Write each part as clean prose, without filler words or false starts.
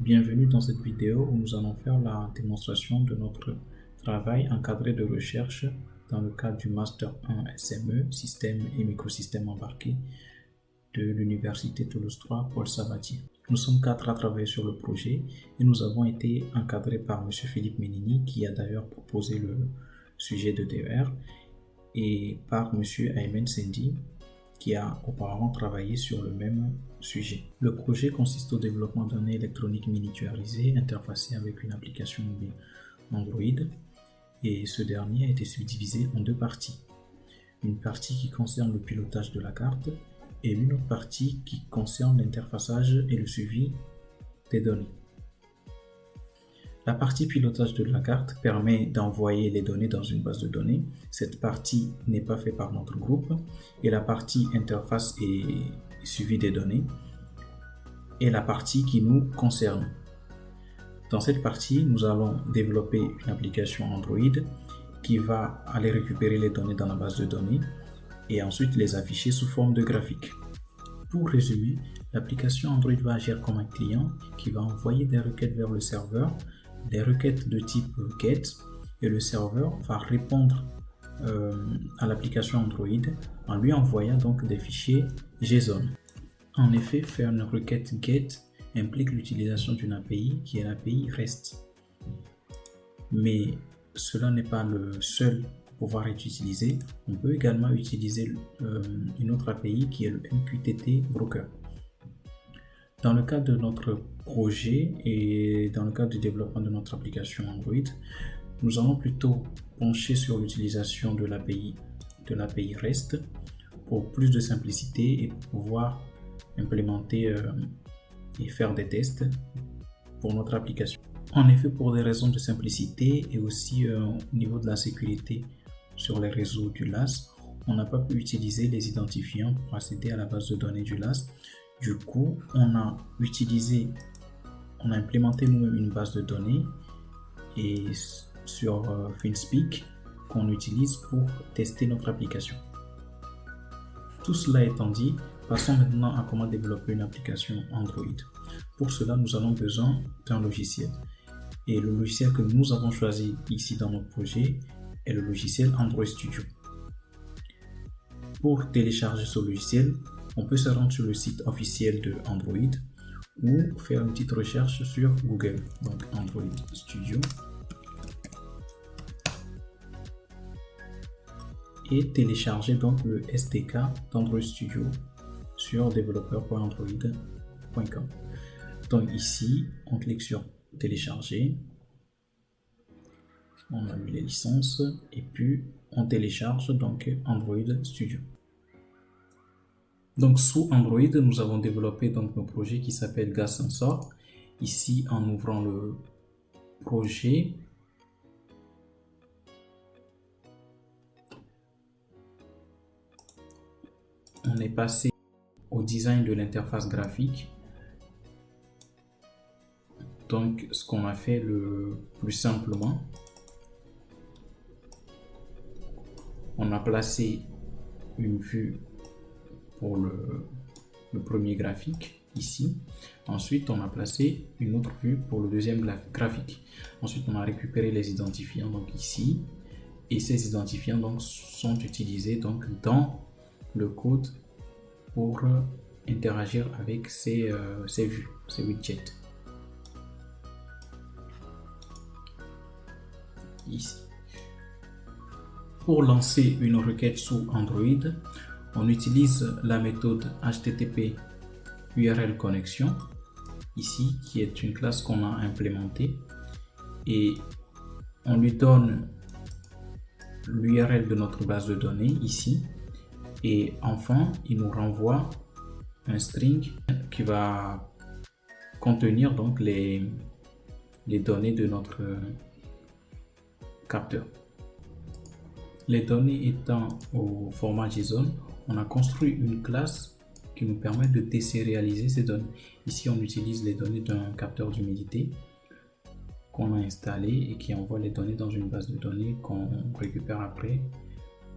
Bienvenue dans cette vidéo où nous allons faire la démonstration de notre travail encadré de recherche dans le cadre du Master 1 SME, Système et Microsystèmes embarqués de l'Université Toulouse 3 Paul Sabatier. Nous sommes 4 à travailler sur le projet et nous avons été encadrés par M. Philippe Menini qui a d'ailleurs proposé le sujet de DER et par M. Aymen Sendi qui a auparavant travaillé sur le même sujet. Le projet consiste au développement d'un nez électronique miniaturisé interfacé avec une application mobile Android et ce dernier a été subdivisé en deux parties. Une partie qui concerne le pilotage de la carte et une autre partie qui concerne l'interfaçage et le suivi des données. La partie pilotage de la carte permet d'envoyer les données dans une base de données. Cette partie n'est pas faite par notre groupe. Et la partie interface et suivi des données est la partie qui nous concerne. Dans cette partie, nous allons développer une application Android qui va aller récupérer les données dans la base de données et ensuite les afficher sous forme de graphique. Pour résumer, l'application Android va agir comme un client qui va envoyer des requêtes vers le serveur, des requêtes de type GET, et le serveur va répondre à l'application Android en lui envoyant donc des fichiers JSON. En effet, faire une requête GET implique l'utilisation d'une API qui est l'API REST. Mais cela n'est pas le seul à pouvoir être utilisé. On peut également utiliser une autre API qui est le MQTT Broker. Dans le cadre de notre projet et dans le cadre du développement de notre application Android, nous allons plutôt pencher sur l'utilisation de l'API REST pour plus de simplicité et pour pouvoir implémenter et faire des tests pour notre application. En effet, pour des raisons de simplicité et aussi au niveau de la sécurité sur les réseaux du LAS, on n'a pas pu utiliser les identifiants pour accéder à la base de données du LAS. Du coup, on a implémenté nous-mêmes une base de données et sur FinSpeak qu'on utilise pour tester notre application. Tout cela étant dit, passons maintenant à comment développer une application Android. Pour cela, nous avons besoin d'un logiciel. Et le logiciel que nous avons choisi ici dans notre projet est le logiciel Android Studio. Pour télécharger ce logiciel, on peut se rendre sur le site officiel de Android ou faire une petite recherche sur Google. Donc Android Studio. Et télécharger donc le SDK d'Android Studio sur developer.android.com. Donc ici, on clique sur télécharger. On a mis les licences et puis on télécharge donc Android Studio. Donc sous Android, nous avons développé donc nos projets qui s'appelle Gas Sensor. Ici, en ouvrant le projet, on est passé au design de l'interface graphique. Donc ce qu'on a fait le plus simplement, on a placé une vue pour le premier graphique ici. Ensuite, on a placé une autre vue pour le deuxième graphique. Ensuite, on a récupéré les identifiants donc ici. Et ces identifiants donc sont utilisés donc dans le code pour interagir avec ces vues, ces widgets. Ici. Pour lancer une requête sous Android, on utilise la méthode HTTP URL connection ici, qui est une classe qu'on a implémentée, et on lui donne l'URL de notre base de données ici, et enfin il nous renvoie un string qui va contenir donc les données de notre capteur. Les données étant au format JSON, on a construit une classe qui nous permet de désérialiser ces données. Ici, on utilise les données d'un capteur d'humidité qu'on a installé et qui envoie les données dans une base de données qu'on récupère après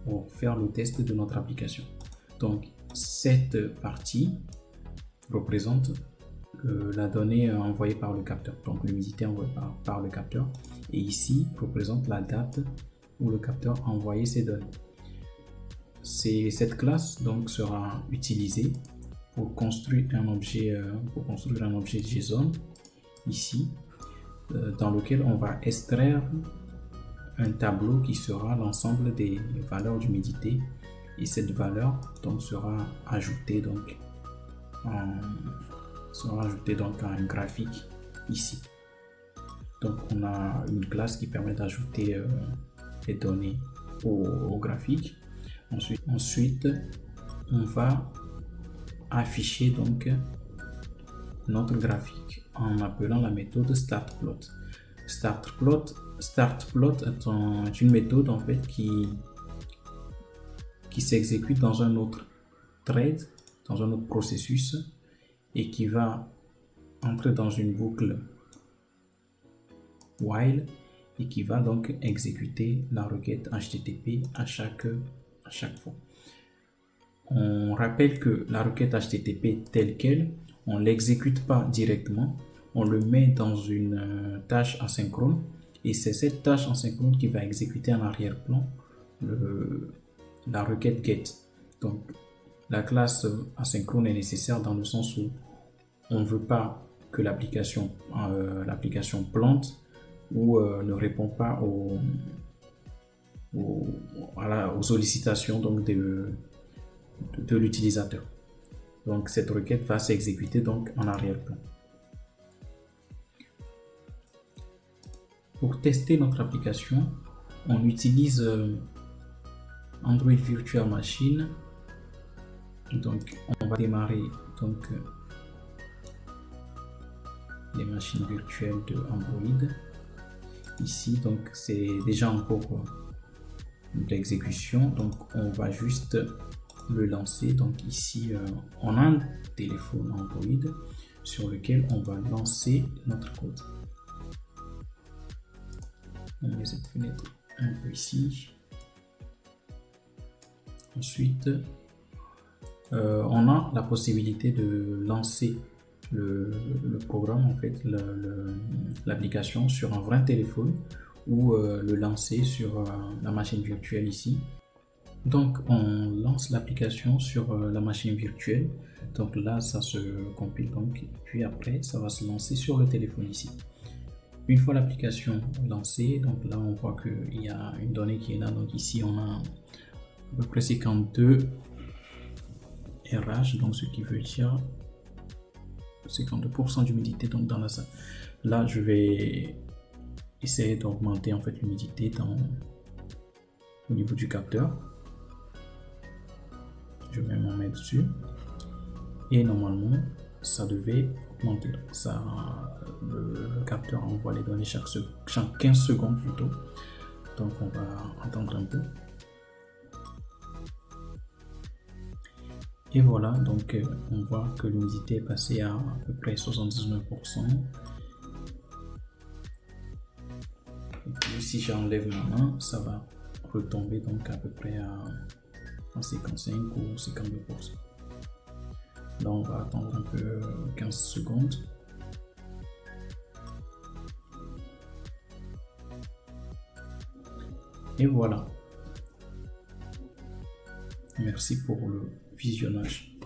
pour faire le test de notre application. Donc, cette partie représente la donnée envoyée par le capteur, donc l'humidité envoyée par le capteur, et ici représente la date où le capteur a envoyé ces données. Cette classe donc sera utilisée pour construire un objet JSON ici, dans lequel on va extraire un tableau qui sera l'ensemble des valeurs d'humidité, et cette valeur donc sera ajoutée donc à un graphique ici. Donc on a une classe qui permet d'ajouter les données au graphique. Ensuite, on va afficher donc notre graphique en appelant la méthode startPlot. StartPlot est une méthode en fait qui s'exécute dans un autre thread, dans un autre processus, et qui va entrer dans une boucle while et qui va donc exécuter la requête HTTP à chaque fois. On rappelle que la requête HTTP telle qu'elle, on ne l'exécute pas directement, on le met dans une tâche asynchrone, et c'est cette tâche asynchrone qui va exécuter en arrière-plan la requête get. Donc la classe asynchrone est nécessaire dans le sens où on ne veut pas que l'application plante ou ne répond pas aux sollicitations donc de l'utilisateur. Donc cette requête va s'exécuter donc en arrière-plan. Pour tester notre application, on utilise Android Virtual Machine. Donc on va démarrer donc les machines virtuelles de Android. Ici donc c'est déjà en cours d'exécution, donc on va juste le lancer. Donc ici on a un téléphone Android sur lequel on va lancer notre code. On met cette fenêtre un peu ici. Ensuite on a la possibilité de lancer le programme, en fait l'application sur un vrai téléphone, ou le lancer sur la machine virtuelle ici. Donc on lance l'application sur la machine virtuelle, donc là ça se compile, donc et puis après ça va se lancer sur le téléphone ici. Une fois l'application lancée, donc là on voit qu'il y a une donnée qui est là, donc ici on a à peu près 52 RH, donc ce qui veut dire 52% d'humidité donc dans la salle. Là je vais essayer d'augmenter en fait l'humidité au niveau du capteur. Je mets ma main dessus et normalement ça devait augmenter. Le capteur envoie les données chaque 15 secondes plutôt. Donc on va attendre un peu. Et voilà, donc on voit que l'humidité est passée à peu près 79%. Et puis si j'enlève ma main, ça va retomber donc à peu près à 55 ou 52%. Là on va attendre un peu 15 secondes. Et voilà. Merci pour le visionnage.